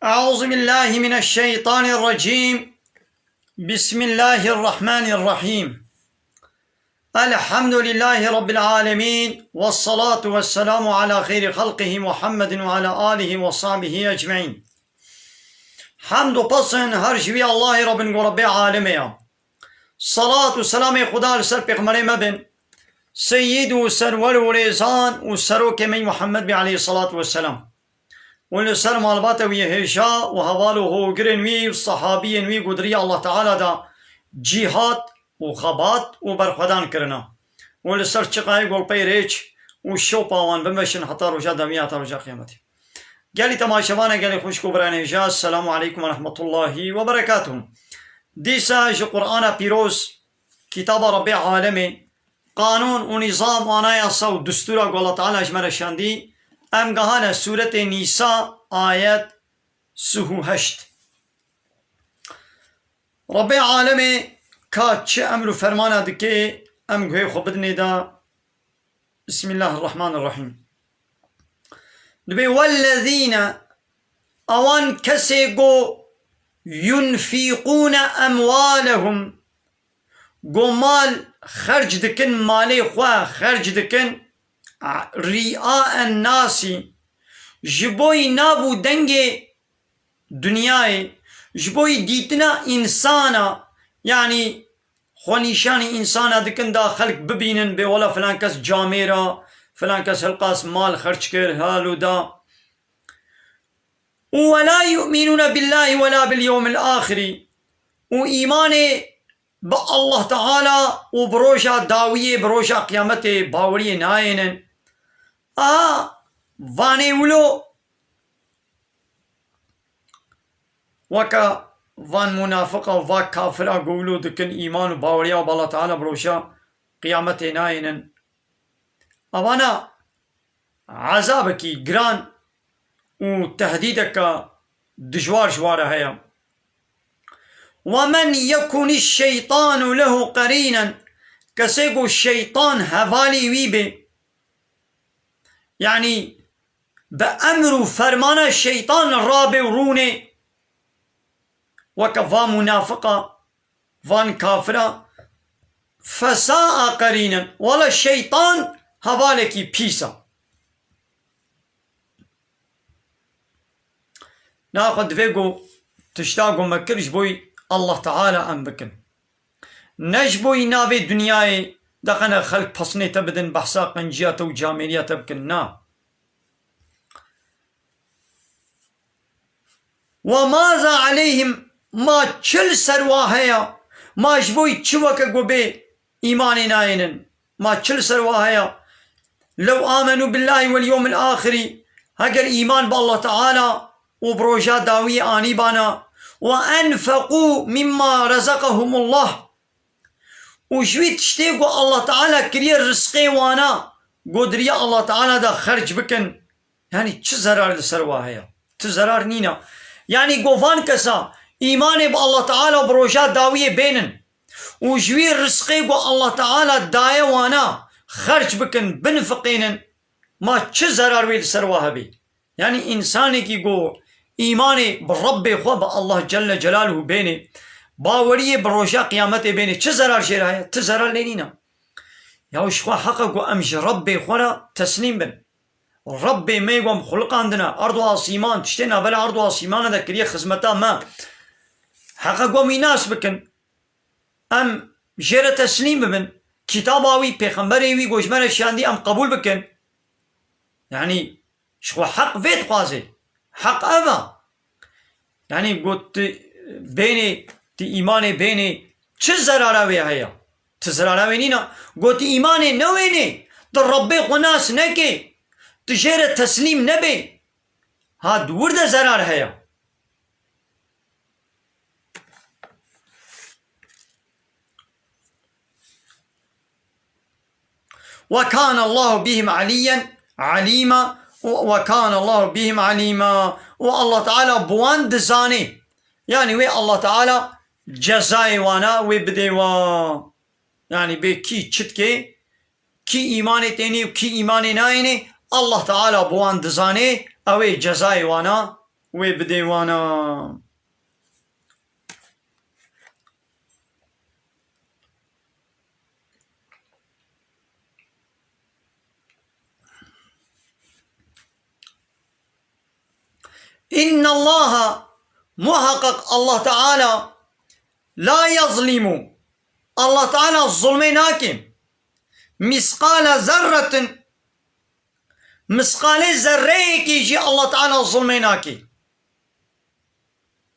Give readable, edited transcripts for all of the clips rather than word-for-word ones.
أعوذ بالله من الشيطان الرجيم. بسم الله الرحمن الرحيم. الحمد لله رب العالمين، والصلاة والسلام على خير خلقه محمد وعلى آله وصحبه أجمعين. حمد و پسند هر جوی الله رب عالمه. صلاة و سلام خدا لسر پیغمبر مبن سید و سرور و ریزان و سروک می محمد بی علیه الصلاة والسلام ولسر مالبات ويهشا وهوالو هو جرنوي والصحابي نوي قدري الله تعالى دا جهاد وخبات وبرخدان كرنا ولسر شقاي قول بيريج وشو باوان بمشن حتى رجا دميات رجا قيامتي. قالي تماشوانا قالي خوشكو براني جا. السلام عليكم ورحمة الله وبركاته. ديسا جو قرآن بيروز كتاب ربي عالمي قانون ونظام وانايا و دستور الله تعالى اجمال الشاندي ام گهانه سورت نیسا آیت 38. رب عالم که چه امر و فرمانه دکه ام گوه خوب بدنه دا. بسم الله الرحمن الرحیم. دبی والذین اوان کسی گو ينفقون اموالهم گو مال خرج دکن مالی خواه خرج دکن رئاء الناس جبوی نابو دنگ دنیای جبوی دیتنا انسانا یعنی خونیشانی انسانا دکن دا خلق ببینن به ولا فلان کس جامعه فلان کس هلقاس مال خرج کر حالو دا ولا يؤمنون بالله ولا باليوم الآخر و ایمان با الله تعالى و بروشا داویه بروشا قیامت باوری ناینن وانه ولو وكا وان منافقة وفاك كافرة قولوا دكن إيمان وباوريا وبالله تعالى بروشا قيامت ناينن أوانا عذابك جران وتهديدك دجوار جوار هيا. ومن يكن الشيطان له قرينا كسيقو الشيطان هفالي ويبه يعني بأمر فرمان الشيطان الرابع ورونه وكفا منافقة فان كافرة فساء قرينا ولا الشيطان هوالكي بيسا. ناخد فيقو تشتاقو مكرش بوي الله تعالى أم بكن نجبوي نابي دنياي دقنا خلق بصني تبدن بحسا قنجيات وجاميريات تبكن نا. وماذا عليهم ما چل سرواهيا ما جبوي چوكا قبي إيمان ناينن ما چل سرواهيا لو آمنوا بالله واليوم الآخر هجر إيمان بالله تعالى وبروجا داوي آني بانا وأنفقوا مما رزقهم الله وشوي تشتيقوا الله تعالى كرير رزقي وانا قدريا الله تعالى دا خرج بكن يعني چه زرار لسرواهيا تزرار نينا يعني قوفان كسا إيماني بالله تعالى وبروجات داوية بينن وشوي رزقي الله تعالى دايا وانا خرج بكن بنفقينن ما چه زرار ويل سرواه بي. يعني إنساني كي قو إيماني بالرب خواه الله جل جلاله بيني باوريه بروجا قيامته بيني چه زرار شيرها تزرار لينينا يا وشخوا حقا امش ربي خونا تسليم بن ربي ما يقوم خلق عندنا ارض واسيمان تشتنا بلا ارض واسيمان هذا كريه خزمتا ما حقا قوم يناس بكن ام جيرة تسليم بن كتاباوي بيخنبري وي قوشمان الشاندي ام قبول بكن يعني شخوا حق فيت قازي حق أما يعني قلت بيني تي إيماني بيني چه زرارة وي هيا تزرارة وينينا قلت إيماني نويني در ربي خناس نكي تجير تسليم نبي هاد ورد زرار هيا. وكان الله بهم عليما وكان الله بهم عليما والله تعالى بوان دزاني يعني وي الله تعالى جزاي وانا وي بديوا يعني بكي چتكي كي إيماني تيني وكي إيماني نايني الله تعالى بوان دزاني اوي جزاي وانا وبديوانا. إن الله محقق الله تعالى لا يظلم الله تعالى الظلميناك مثقال ذرة مثقال ذرة كيجي الله تعالى الظلميناك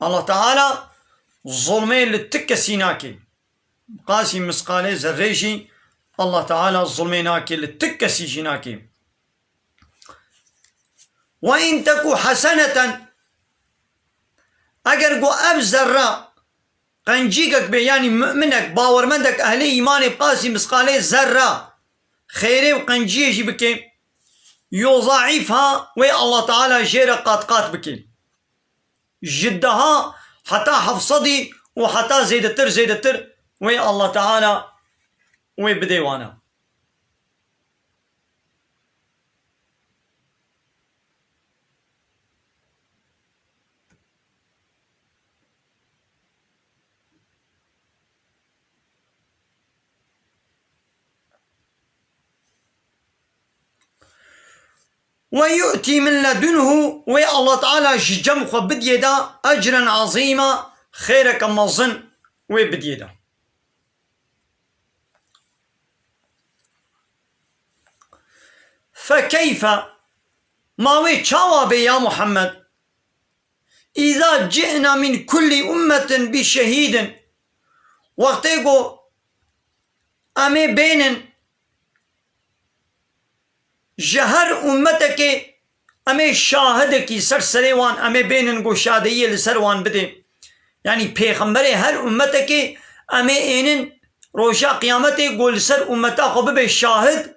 الله تعالى الظلمين للتكسيناك قاسي مثقال ذرة الله تعالى الظلميناك للتكسيناك. وإن تكو حسنة اگر گو اب ذره قنجيكك بي يعني مؤمنك باورمندك اهلي ايماني بقاسي مسقالي ذره خيري وقنجيجي بكي يضاعفها وي الله تعالى جيرا قات بكي جدها حتى حفصدي وحتى زيدتر وي الله تعالى وي بديوانا. ويؤتي من لدنه وي الله تعالى جم خو بديدا أجرا عظيما خيرك مظن وي بديدا. فكيف ما وي تشاوبي يا محمد إذا جئنا من كل أمة بشهيد وقتيقو أمي بين جهر أمتك أمي شاهدك سرسريوان أمي بينن قو شادية لسروان بدي يعني پیغمبر هر أمتك أمي إنن روشا قيامتي قول سر أمتا خو ببي شاهد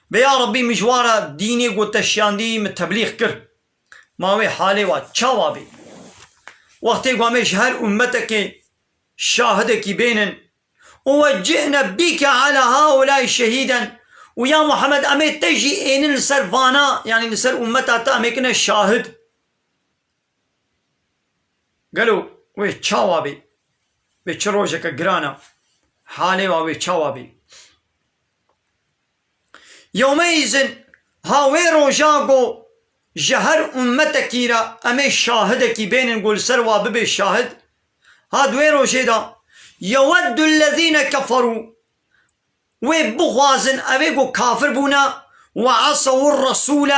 بيا ربي مجوارا ديني قو تشاندي متبليغ كر ماوي حالي واتشاوابي وقتي قو أمي جهر أمتك شاهدك بينن ووجئنا بك على هؤلاء شهيدا ويا محمد أمي تجي إن نسر فانا يعني نسر أمتا تا أمي كنا شاهد قالوا وي تشاوابي بيتشروجك قرانا حالي وابي تشاوابي يومئذ هاوي روجاقو جهر أمتك را أمي شاهدك بين نقول سر وابي الشاهد هاد وين روجيدا يود الذين كفروا وبغازن أبيكو كافر بونا وعصوا الرسول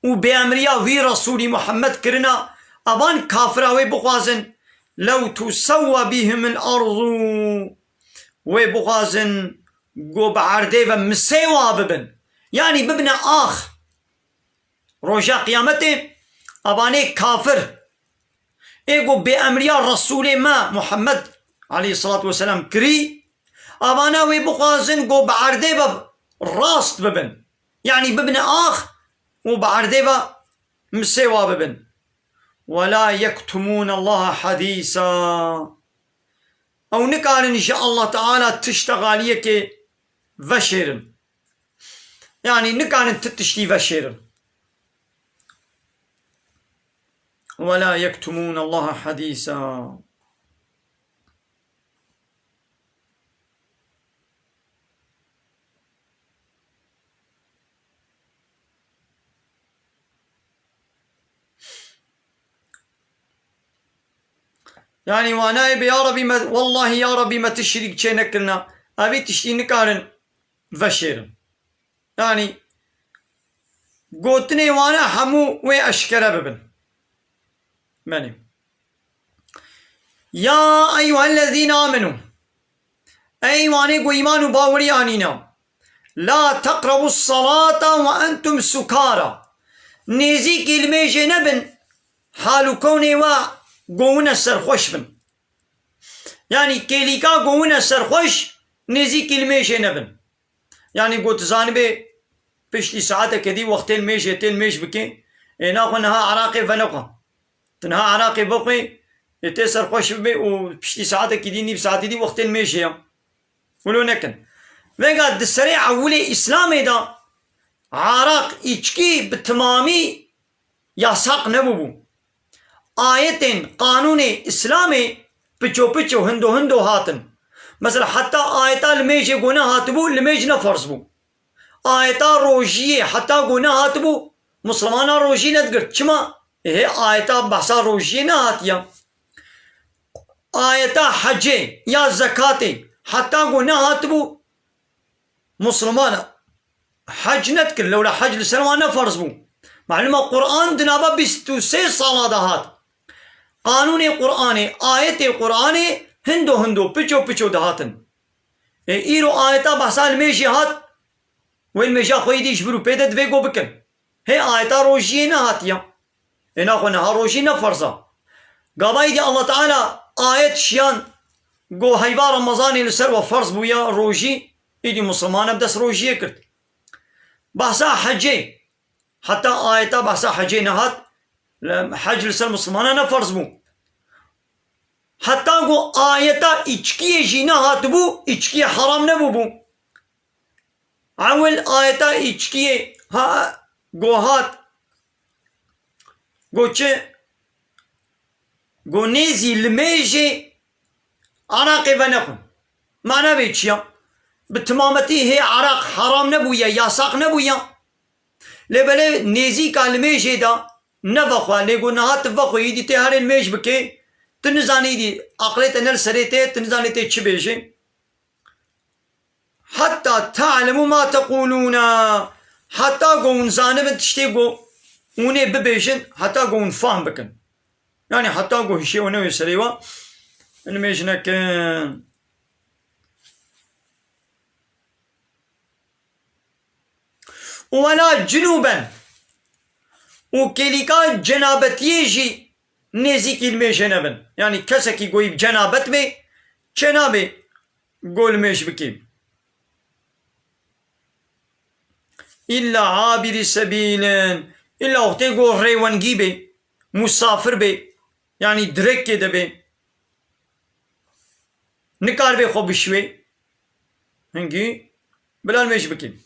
وبأمريا في رسول محمد كرنا أبان كافر وبغازن لو تسوى بهم الأرض وبغازن قو بعردي ومسيوا ببن يعني ببن آخ رجا قيامته أباني كافر إيقو بأمريا رسول ما محمد عليه الصلاة والسلام كري أبانا وي بقازن قو بعردي بب راست ببن يعني ببن آخ وبعردي بب مسيوا ببن ولا يكتمون الله حديثا أو نكار إن شاء الله تعالى تشتغاليك وشيرن يعني نكار تتشتي وشيرن ولا يكتمون الله حديثا. يعني وانا يا ربي ما والله يا ربي ما تشريك شيء نكلنا أبي تشتي نكارن وشيرن يعني قوتني وانا حمو وأشكر ببن مني. يا أيها الذين آمنوا أي واني قو إيمان باوري آنينا لا تقربوا الصلاة وأنتم سكارى نيزي كلمة جنبن حالو كوني قونا سرخوش بن يعني كيليكا قونا سرخوش نزي كلميش نبن يعني قوت زانبه بشتي ساعته كدي وقت الميش يتل ميش بكي ناخو نها عراقي فنقا تنها عراقي بقي يتل سرخوش بي وبشتي ساعته كدي نيب ساعتي دي وقت الميش يا ولو نكن وقال السريع أولي إسلامي دا عراق إيشكي بتمامي ياساق نبوبو آيتين قانون إسلامي بچو هندو هاتن مثلا حتى آيتا لميجي قونا هاتبو لميج نفرز بو آيتا روجية حتى قونا هاتبو مسلمانا روجي ندقر چما هي آيتا بحثا روجية نهاتيا آيتا حجي يا زكاتي حتى قونا هاتبو مسلمانا حج نذكر لولا حج لسلمان فرض بو معلومة قرآن دنابا 23 صلاة دهات قانون قرآني آية قرآني هندو بچو دهاتن ايرو آيتا بحثا الميشي هات والميشا خوي ديش برو بيدا دويقو بكن هي آيتا روشي نهاتيا انا خو نها روشي نفرزا قاباي دي الله تعالى آية شيان قو هيبا رمضاني لسر وفرز بويا روشي ايدي مسلمان بدس روشي كرت بحثا حجي حتى آيتا بحثا حجي نهات حج لسر مسلمان نفرز بو حتى قو آيتا اچكي جي نهات بو اچكي حرام نبو بو عول آيتا اچكي ها قو هات قو چه قو نيزي الميجي عراقي بنخن معنى بيتشيا بالتمامتي هي عراق حرام نبويا ياساق نبويا لبالي نيزي كان الميجي دا نفخوا ليقو نهات تفخوا يدي تهار الميج بكي تنزاني دي عقليت نل سريتي تنزاني تي تشبيجي حتى تعلموا ما تقولون حتى قون زانب تشتيقو وني ببيجن حتى قون فاهم بكن يعني حتى قو هشي ونوي سريوا الميجنا كان ولا جنوبا وكليكا جنابتيجي نزيكي الميجنبن يعني كسكي قوي بجنابت بي جنابي قول ميش بكي إلا عابر سبيل إلا وقتي قول ريوانجي بي مسافر بي يعني درك كده بي نكار بي خوب شوي هنجي بلا الميش بكي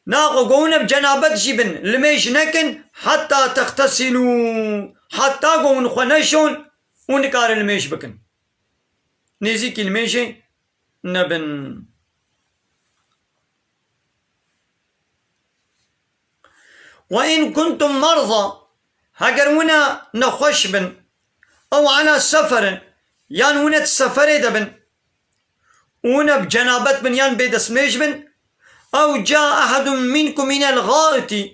ناقو قونا بجنابت جيبن لميش نكن حتى تغتسلوا حتى قون خنشون ونكار الميش بكن نزيكي الميشي نبن وإن كنتم مرضى هقرونا نخش بن أو على سفر يان ونا تسفر دبن ونا بجنابت بن يان بيد سميش بن أو جاء أحد منكم من الغائط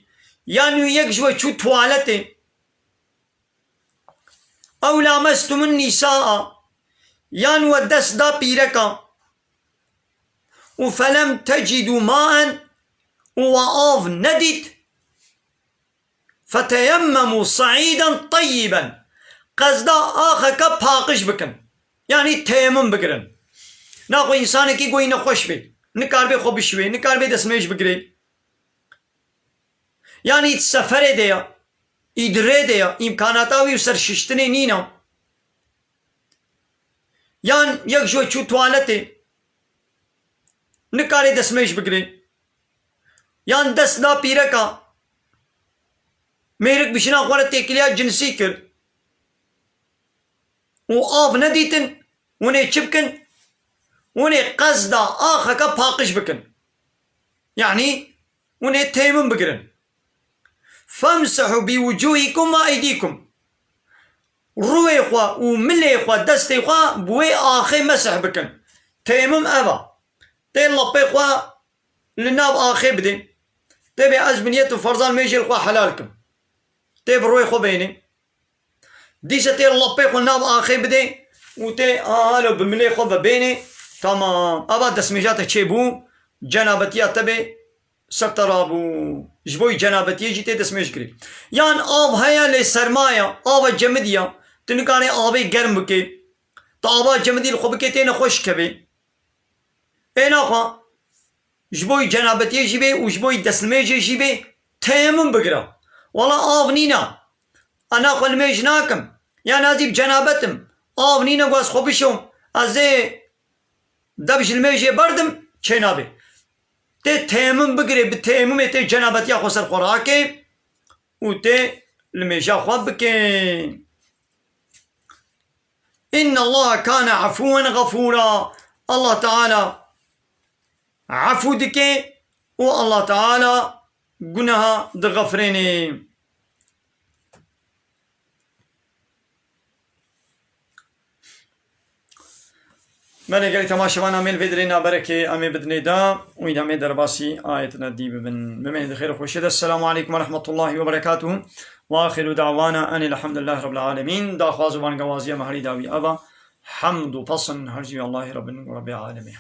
يعني يكجو شو توالتي أو لامستم النساء يعني ودس دا بيركا وفلم تجدوا ماء وآف ندت فتيمموا صعيدا طيبا قصدا آخك باقش بكن يعني تيمم بكرن ناقو إنساني كي قوي نخوش بي نكار بي خوب شوي نكار بي دسميش بكري يعني تسفر ديا إدري ديا إمكاناتاوي وسر ششتني نينا يعني يكجو چو توالتي نكاري دسميش بكري يعني دس دا بيركا ميرك بشنا خوالة تيكليا جنسي كر وآف نديتن وني چبكن وني قصدا آخكا باقش بكن يعني وني تيمم بكرن فامسحوا بوجوهكم وأيديكم روي خوا وملي خوا دستي خوا بوي آخي مسح بكن تيمم أبا تين لبي خوا لناب آخي بدين تبي أزبنية فرزان ميجي الخوا حلالكم تبي روي خوا بيني ديسة تين لبي خوا لناب آخي بدين وتي لو بملي خوا بيني تمام أبا دسميجاتك تشيبو جنابتيا تبي سترابو جبوي جنابتي جيتي دسميش كري يعني آب هيا لسرمايا آب جمديا تنكاري آبي گرم بكي تا آب جمدي الخو بكي تين خوش كبي اينا خوا جبوي جنابتي جيبي وجبوي دسميجي جيبي تيمم بقرا والله آب نينا أنا خو الميج ناكم يعني أزيب جنابتم آب نينا قواس خو بشوم أزي دبش الميجي بردم چنابي تي تيمم بقري بتيمم تي جنابتي خسر خوراكي و تي الميجا خوا بكين إن الله كان عفوا غفورا. الله تعالى عفو دكي والله تعالى قنها دغفريني. من قال تماشى وانا من بدرنا بركة أمي بدني دا وإذا مي درباسي آيتنا دي بمن خير وخشيد. السلام عليكم ورحمة الله وبركاته وآخر دعوانا أن الحمد لله رب العالمين. دا خوازو بان قوازية مهري داوي أبا حمد وفصل هرجي الله رب العالمين.